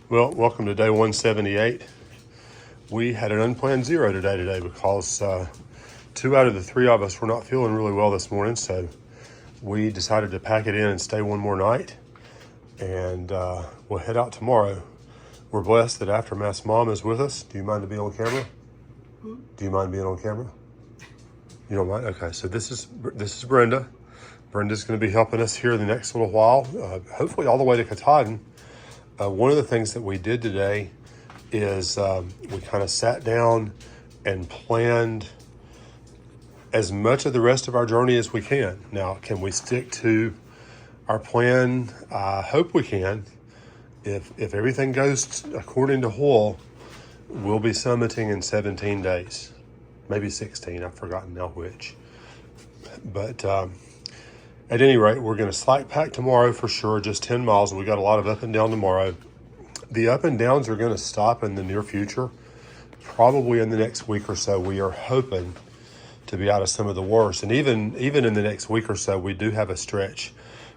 Well, welcome to day 178. We had an unplanned zero today because two out of the three of us were not feeling really well this morning, so we decided to pack it in and stay one more night, and we'll head out tomorrow. We're blessed that Aftermath's mom is with us. Do you mind to be on camera? Do you mind being on camera? You don't mind? Okay, so this is Brenda. Brenda's going to be helping us here the next little while, hopefully all the way to Katahdin. One of the things that we did today is we kind of sat down and planned as much of the rest of our journey as we can. Now, can we stick to our plan? I hope we can. If everything goes according to Hoyle, we'll be summiting in 17 days, maybe 16. I've forgotten now which. But at any rate, we're going to slack pack tomorrow for sure, just 10 miles. We got a lot of up and down tomorrow. The up and downs are going to stop in the near future, probably in the next week or so. We are hoping to be out of some of the worst. And even in the next week or so, we do have a stretch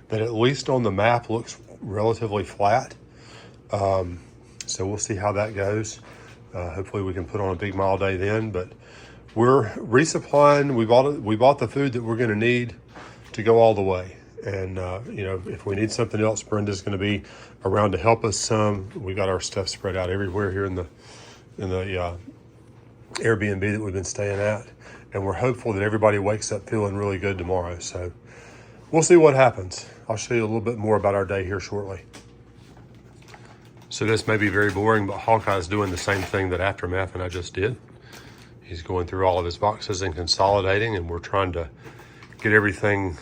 that at least on the map looks relatively flat. So we'll see how that goes. Hopefully we can put on a big mile day then, but we're resupplying. We bought the food that we're going to need to go all the way. And, if we need something else, Brenda's going to be around to help us some. We got our stuff spread out everywhere here in the Airbnb that we've been staying at. And we're hopeful that everybody wakes up feeling really good tomorrow. So we'll see what happens. I'll show you a little bit more about our day here shortly. So this may be very boring, but Hawkeye's doing the same thing that Aftermath and I just did. He's going through all of his boxes and consolidating, and we're trying to get everything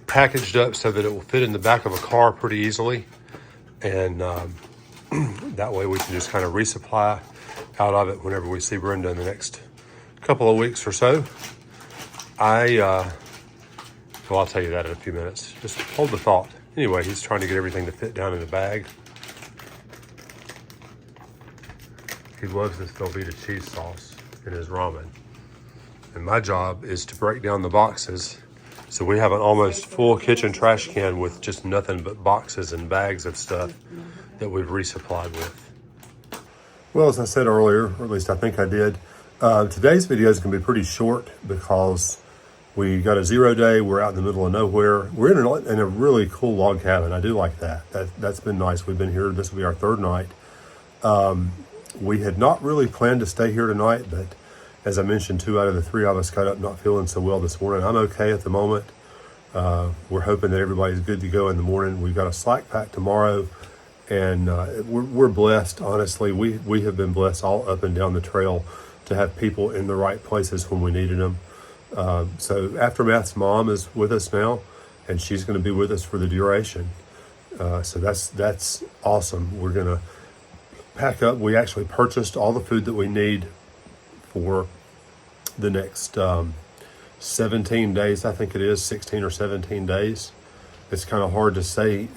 packaged up so that it will fit in the back of a car pretty easily. And that way we can just kind of resupply out of it whenever we see Brenda in the next couple of weeks or so. I'll tell you that in a few minutes. Just hold the thought. Anyway, he's trying to get everything to fit down in the bag. He loves this Velveeta cheese sauce in his ramen. And my job is to break down the boxes. So we have an almost full kitchen trash can with just nothing but boxes and bags of stuff that we've resupplied with. Well, as I said earlier, or at least I think I did, today's video is going to be pretty short because we got a zero day. We're out in the middle of nowhere. We're in a really cool log cabin. I do like that. That's been nice. We've been here. This will be our third night. We had not really planned to stay here tonight, but as I mentioned, two out of the three of us got up not feeling so well this morning. I'm okay at the moment. We're hoping that everybody's good to go in the morning. We've got a slack pack tomorrow, and we're blessed, honestly. We have been blessed all up and down the trail to have people in the right places when we needed them. So Aftermath's mom is with us now, and she's going to be with us for the duration. So that's awesome. We're going to pack up. We actually purchased all the food that we need for the next 17 days. I think it is 16 or 17 days. It's kind of hard to say.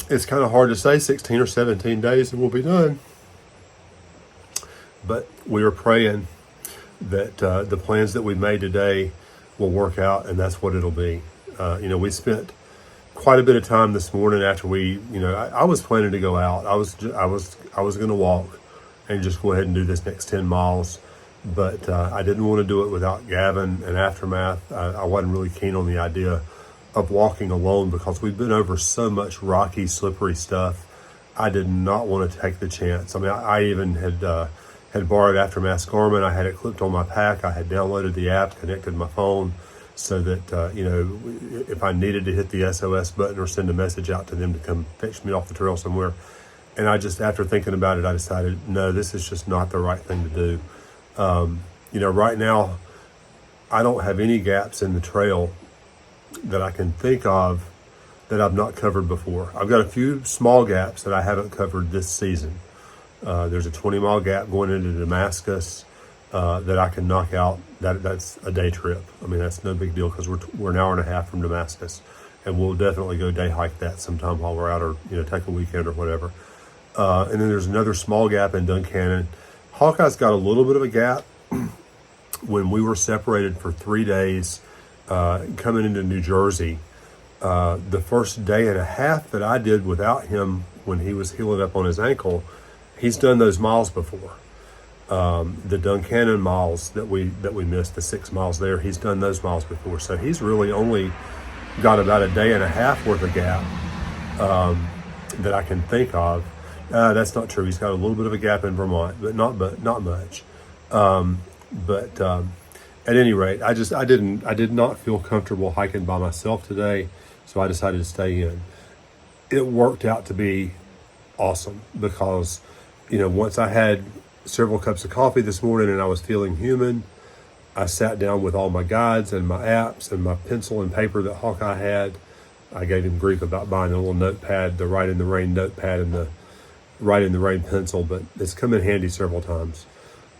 It's kind of hard to say 16 or 17 days and we'll be done. But we are praying that the plans that we made today will work out, and that's what it'll be. We spent quite a bit of time this morning after I was planning to go out. I was going to walk and just go ahead and do this next 10 miles. But I didn't want to do it without Gavin and Aftermath. I wasn't really keen on the idea of walking alone because we've been over so much rocky, slippery stuff. I did not want to take the chance. I mean, I even had borrowed Aftermath's Garmin. I had it clipped on my pack. I had downloaded the app, connected my phone so that, if I needed to hit the SOS button or send a message out to them to come fetch me off the trail somewhere. And I just, after thinking about it, I decided, no, this is just not the right thing to do. Right now, I don't have any gaps in the trail that I can think of that I've not covered before. I've got a few small gaps that I haven't covered this season. There's a 20-mile gap going into Damascus that I can knock out. That's a day trip. I mean, that's no big deal because we're an hour and a half from Damascus, and we'll definitely go day hike that sometime while we're out, or take a weekend or whatever. And then there's another small gap in Duncannon. Hawkeye's got a little bit of a gap when we were separated for 3 days coming into New Jersey. The first day and a half that I did without him when he was healing up on his ankle, he's done those miles before. The Duncannon miles that we missed, the 6 miles there, he's done those miles before. So he's really only got about a day and a half worth of gap that I can think of. That's not true. He's got a little bit of a gap in Vermont, but not much. At any rate, I did not feel comfortable hiking by myself today, so I decided to stay in. It worked out to be awesome because, once I had several cups of coffee this morning and I was feeling human, I sat down with all my guides and my apps and my pencil and paper that Hawkeye had. I gave him grief about buying a little notepad, the Write in the Rain notepad and the Write in the Rain pencil, but it's come in handy several times.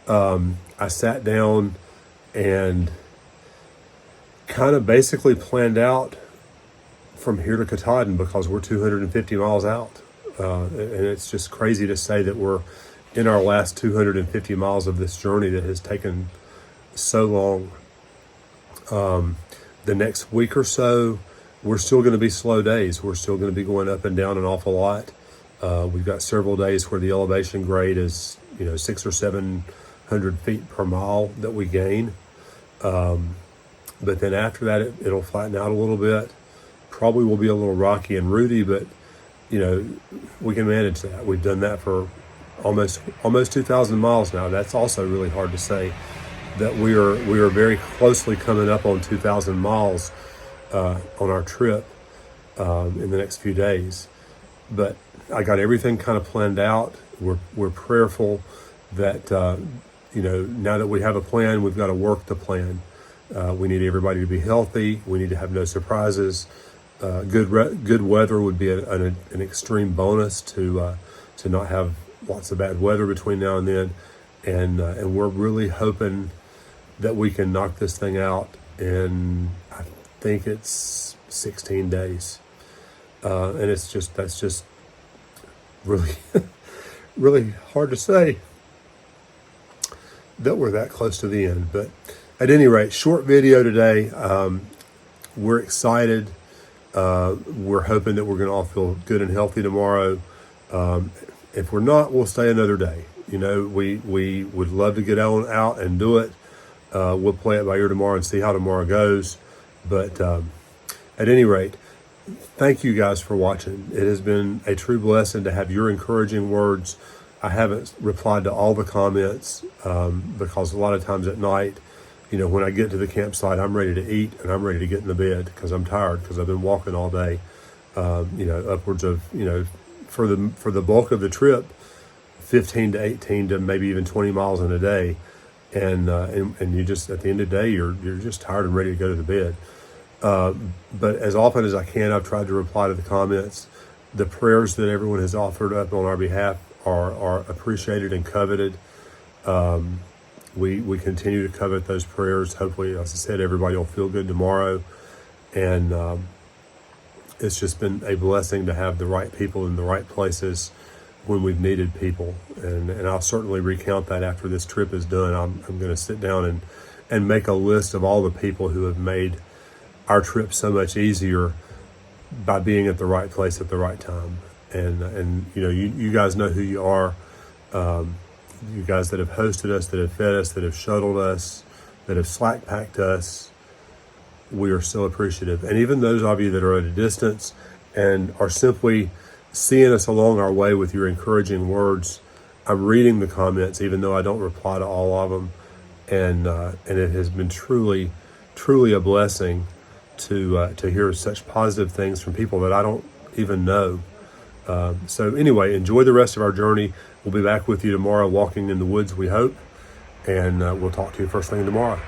I sat down and kind of basically planned out from here to Katahdin because we're 250 miles out. And it's just crazy to say that we're in our last 250 miles of this journey that has taken so long. The next week or so, we're still going to be slow days. We're still going to be going up and down an awful lot. We've got several days where the elevation grade is, 600 or 700 feet per mile that we gain. But then after that, it'll flatten out a little bit. Probably will be a little rocky and rooty, but we can manage that. We've done that for almost 2,000 miles now. That's also really hard to say that we are very closely coming up on 2,000 miles on our trip in the next few days. But I got everything kind of planned out. We're prayerful that now that we have a plan, we've got to work the plan. We need everybody to be healthy. We need to have no surprises. Good weather would be an extreme bonus to not have lots of bad weather between now and then, and we're really hoping that we can knock this thing out in, I think it's 16 days, and that's just really really hard to say that we're that close to the end. But at any rate, short video today. We're excited. We're hoping that we're going to all feel good and healthy tomorrow. If we're not, we'll stay another day. We would love to get out and do it. We'll play it by ear tomorrow and see how tomorrow goes. But at any rate, thank you guys for watching. It has been a true blessing to have your encouraging words. I haven't replied to all the comments because a lot of times at night, when I get to the campsite, I'm ready to eat and I'm ready to get in the bed because I'm tired because I've been walking all day. Upwards of for the bulk of the trip, 15 to 18 to maybe even 20 miles in a day, and you just at the end of the day you're just tired and ready to go to the bed. But as often as I can, I've tried to reply to the comments. The prayers that everyone has offered up on our behalf are appreciated and coveted. We continue to covet those prayers. Hopefully, as I said, everybody will feel good tomorrow. And it's just been a blessing to have the right people in the right places when we've needed people. And I'll certainly recount that after this trip is done. I'm going to sit down and make a list of all the people who have made our trip so much easier by being at the right place at the right time. And you guys know who you are. You guys that have hosted us, that have fed us, that have shuttled us, that have slack packed us, we are so appreciative. And even those of you that are at a distance and are simply seeing us along our way with your encouraging words, I'm reading the comments, even though I don't reply to all of them. And it has been truly, truly a blessing to hear such positive things from people that I don't even know. So anyway, enjoy the rest of our journey. We'll be back with you tomorrow walking in the woods, we hope. And we'll talk to you first thing tomorrow.